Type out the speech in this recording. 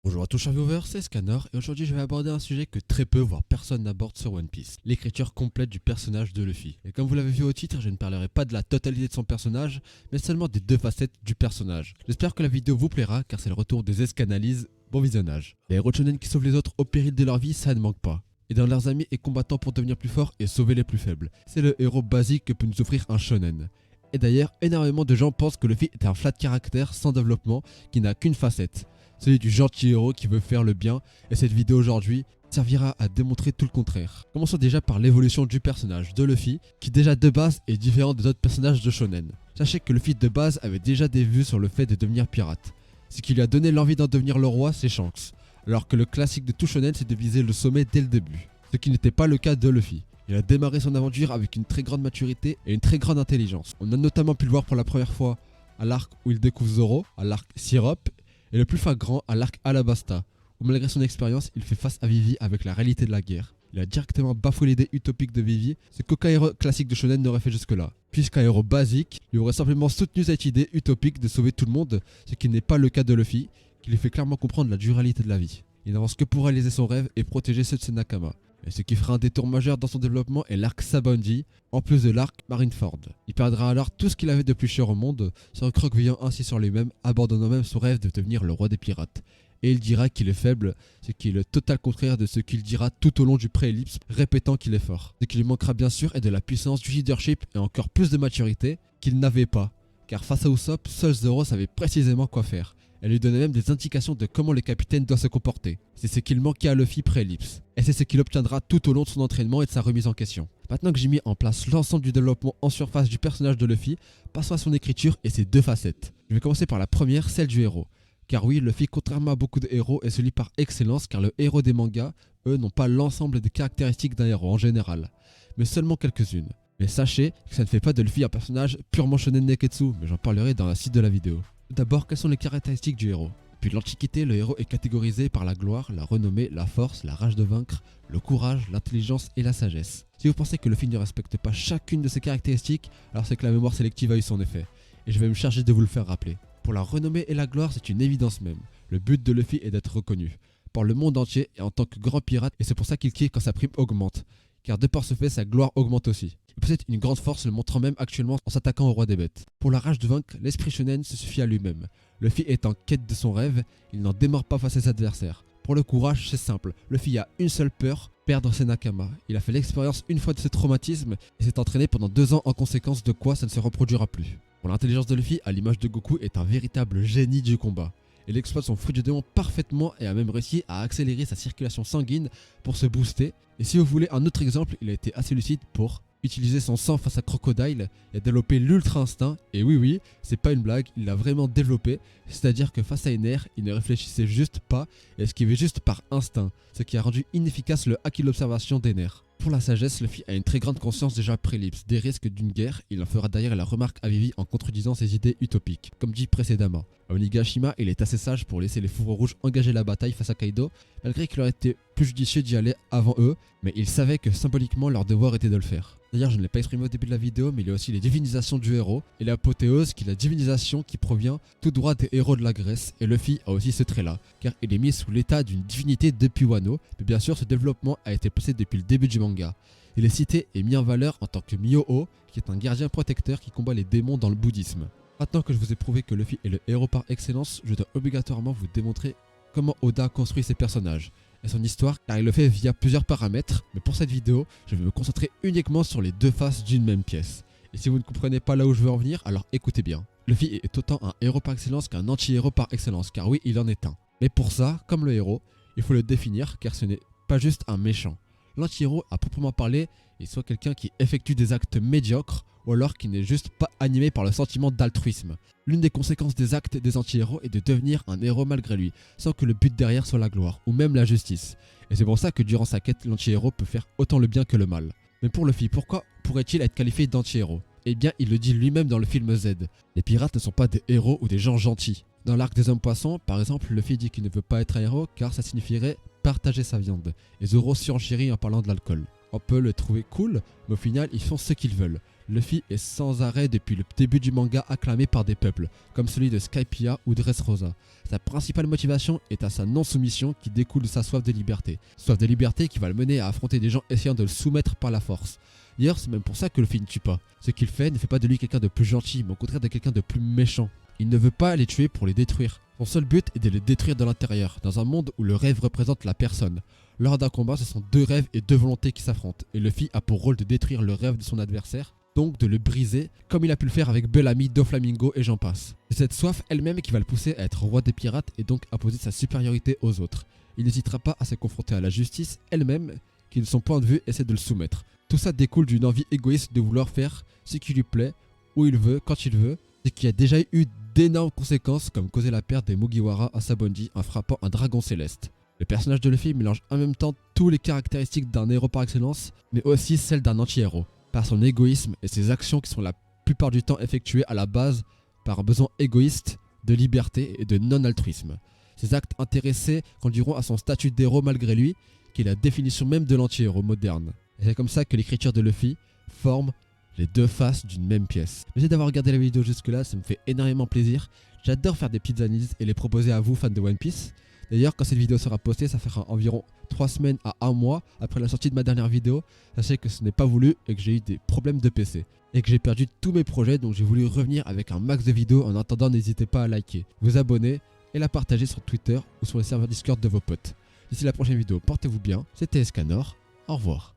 Bonjour à tous chers viewers, c'est Scanner et aujourd'hui je vais aborder un sujet que très peu voire personne n'aborde sur One Piece, l'écriture complète du personnage de Luffy. Et comme vous l'avez vu au titre, je ne parlerai pas de la totalité de son personnage, mais seulement des deux facettes du personnage. J'espère que la vidéo vous plaira car c'est le retour des escanalyses. Bon visionnage. Les héros shonen qui sauvent les autres au péril de leur vie, ça ne manque pas. Et dans leurs amis et combattants pour devenir plus forts et sauver les plus faibles. C'est le héros basique que peut nous offrir un shonen. Et d'ailleurs, énormément de gens pensent que Luffy est un flat caractère sans développement qui n'a qu'une facette, celui du gentil héros qui veut faire le bien, et cette vidéo aujourd'hui servira à démontrer tout le contraire. Commençons déjà par l'évolution du personnage de Luffy, qui déjà de base est différent des autres personnages de shonen. Sachez que Luffy de base avait déjà des vues sur le fait de devenir pirate. Ce qui lui a donné l'envie d'en devenir le roi, c'est Shanks, alors que le classique de tout shonen c'est de viser le sommet dès le début, ce qui n'était pas le cas de Luffy. Il a démarré son aventure avec une très grande maturité et une très grande intelligence. On a notamment pu le voir pour la première fois à l'arc où il découvre Zoro, à l'arc Syrup, et le plus flagrant à l'arc Alabasta, où malgré son expérience, il fait face à Vivi avec la réalité de la guerre. Il a directement bafoué l'idée utopique de Vivi, ce qu'aucun héros classique de shonen n'aurait fait jusque-là, puisqu'un héros basique lui aurait simplement soutenu cette idée utopique de sauver tout le monde, ce qui n'est pas le cas de Luffy, qui lui fait clairement comprendre la dualité de la vie. Il n'avance que pour réaliser son rêve et protéger ceux de ses Nakama. Et ce qui fera un détour majeur dans son développement est l'arc Sabaody, en plus de l'arc Marineford. Il perdra alors tout ce qu'il avait de plus cher au monde, se recroquevillant ainsi sur lui-même, abandonnant même son rêve de devenir le roi des pirates. Et il dira qu'il est faible, ce qui est le total contraire de ce qu'il dira tout au long du pré-ellipse, répétant qu'il est fort. Ce qui lui manquera bien sûr est de la puissance du leadership et encore plus de maturité qu'il n'avait pas, car face à Usopp, seul Zoro savait précisément quoi faire. Elle lui donnait même des indications de comment le capitaine doit se comporter. C'est ce qu'il manquait à Luffy pré-ellipse. Et c'est ce qu'il obtiendra tout au long de son entraînement et de sa remise en question. Maintenant que j'ai mis en place l'ensemble du développement en surface du personnage de Luffy, passons à son écriture et ses deux facettes. Je vais commencer par la première, celle du héros. Car oui, Luffy, contrairement à beaucoup de héros, est celui par excellence car le héros des mangas, eux, n'ont pas l'ensemble des caractéristiques d'un héros en général, mais seulement quelques-unes. Mais sachez que ça ne fait pas de Luffy un personnage purement shonen neketsu, mais j'en parlerai dans la suite de la vidéo. D'abord, quelles sont les caractéristiques du héros? Depuis l'Antiquité, le héros est catégorisé par la gloire, la renommée, la force, la rage de vaincre, le courage, l'intelligence et la sagesse. Si vous pensez que Luffy ne respecte pas chacune de ces caractéristiques, alors c'est que la mémoire sélective a eu son effet. Et je vais me charger de vous le faire rappeler. Pour la renommée et la gloire, c'est une évidence même. Le but de Luffy est d'être reconnu par le monde entier et en tant que grand pirate, et c'est pour ça qu'il kick quand sa prime augmente. Car de par ce fait, sa gloire augmente aussi. Il possède une grande force, le montrant même actuellement en s'attaquant au roi des bêtes. Pour la rage de vaincre, l'esprit shonen se suffit à lui-même. Luffy est en quête de son rêve, il n'en démarre pas face à ses adversaires. Pour le courage, c'est simple, Luffy a une seule peur, perdre ses Nakama. Il a fait l'expérience une fois de ce traumatisme et s'est entraîné pendant 2 ans en conséquence de quoi ça ne se reproduira plus. Pour l'intelligence de Luffy, à l'image de Goku, est un véritable génie du combat. Il exploite son fruit du démon parfaitement et a même réussi à accélérer sa circulation sanguine pour se booster. Et si vous voulez un autre exemple, il a été assez lucide pour utiliser son sang face à Crocodile et développer l'ultra instinct. Et oui, c'est pas une blague, il l'a vraiment développé. C'est-à-dire que face à Ener, il ne réfléchissait juste pas et esquivait juste par instinct, ce qui a rendu inefficace le hack et l'observation d'Ener. Pour la sagesse, Luffy a une très grande conscience déjà pré-ellipse des risques d'une guerre. Il en fera d'ailleurs la remarque à Vivi en contredisant ses idées utopiques, comme dit précédemment. À Onigashima, il est assez sage pour laisser les fourreaux rouges engager la bataille face à Kaido, malgré qu'il aurait été plus judicieux d'y aller avant eux, mais il savait que symboliquement leur devoir était de le faire. D'ailleurs, je ne l'ai pas exprimé au début de la vidéo, mais il y a aussi les divinisations du héros, et l'apothéose qui est la divinisation qui provient tout droit des héros de la Grèce, et Luffy a aussi ce trait-là, car il est mis sous l'état d'une divinité depuis Wano, mais bien sûr ce développement a été poussé depuis le début du manga. Il est cité et mis en valeur en tant que Myoho, qui est un gardien protecteur qui combat les démons dans le bouddhisme. Maintenant que je vous ai prouvé que Luffy est le héros par excellence, je dois obligatoirement vous démontrer comment Oda construit ses personnages et son histoire, car il le fait via plusieurs paramètres, mais pour cette vidéo, je vais me concentrer uniquement sur les deux faces d'une même pièce. Et si vous ne comprenez pas là où je veux en venir, alors écoutez bien. Luffy est autant un héros par excellence qu'un anti-héros par excellence, car oui, il en est un. Mais pour ça, comme le héros, il faut le définir, car ce n'est pas juste un méchant. L'anti-héros, à proprement parler, est soit quelqu'un qui effectue des actes médiocres, ou alors qui n'est juste pas animé par le sentiment d'altruisme. L'une des conséquences des actes des anti-héros est de devenir un héros malgré lui, sans que le but derrière soit la gloire, ou même la justice. Et c'est pour ça que durant sa quête, l'anti-héros peut faire autant le bien que le mal. Mais pour Luffy, pourquoi pourrait-il être qualifié d'anti-héros? Eh bien, il le dit lui-même dans le film Z. Les pirates ne sont pas des héros ou des gens gentils. Dans l'arc des hommes poissons, par exemple, Luffy dit qu'il ne veut pas être un héros car ça signifierait partager sa viande. Et Zoro surenchérit en parlant de l'alcool. On peut le trouver cool, mais au final, ils font ce qu'ils veulent. Luffy est sans arrêt depuis le début du manga acclamé par des peuples, comme celui de Skypiea ou Dressrosa. Sa principale motivation est à sa non-soumission qui découle de sa soif de liberté. Soif de liberté qui va le mener à affronter des gens essayant de le soumettre par la force. D'ailleurs, c'est même pour ça que Luffy ne tue pas. Ce qu'il fait ne fait pas de lui quelqu'un de plus gentil, mais au contraire de quelqu'un de plus méchant. Il ne veut pas les tuer pour les détruire. Son seul but est de les détruire de l'intérieur, dans un monde où le rêve représente la personne. Lors d'un combat, ce sont deux rêves et deux volontés qui s'affrontent, et Luffy a pour rôle de détruire le rêve de son adversaire, donc de le briser, comme il a pu le faire avec Bellamy, Doflamingo et j'en passe. C'est cette soif elle-même qui va le pousser à être roi des pirates et donc à poser sa supériorité aux autres. Il n'hésitera pas à se confronter à la justice elle-même, qui de son point de vue essaie de le soumettre. Tout ça découle d'une envie égoïste de vouloir faire ce qui lui plaît, où il veut, quand il veut, et qui a déjà eu d'énormes conséquences comme causer la perte des Mugiwara à Sabondi en frappant un dragon céleste. Le personnage de Luffy mélange en même temps toutes les caractéristiques d'un héros par excellence, mais aussi celles d'un anti-héros, par son égoïsme et ses actions qui sont la plupart du temps effectuées à la base par un besoin égoïste de liberté et de non-altruisme. Ces actes intéressés conduiront à son statut d'héros malgré lui, qui est la définition même de l'anti-héros moderne. Et c'est comme ça que l'écriture de Luffy forme les deux faces d'une même pièce. Merci d'avoir regardé la vidéo jusque là, ça me fait énormément plaisir. J'adore faire des petites analyses et les proposer à vous fans de One Piece. D'ailleurs, quand cette vidéo sera postée, ça fera environ 3 semaines à 1 mois après la sortie de ma dernière vidéo. Sachez que ce n'est pas voulu et que j'ai eu des problèmes de PC. Et que j'ai perdu tous mes projets, donc j'ai voulu revenir avec un max de vidéos. En attendant, n'hésitez pas à liker, vous abonner et la partager sur Twitter ou sur les serveurs Discord de vos potes. D'ici la prochaine vidéo, portez-vous bien. C'était Escanor, au revoir.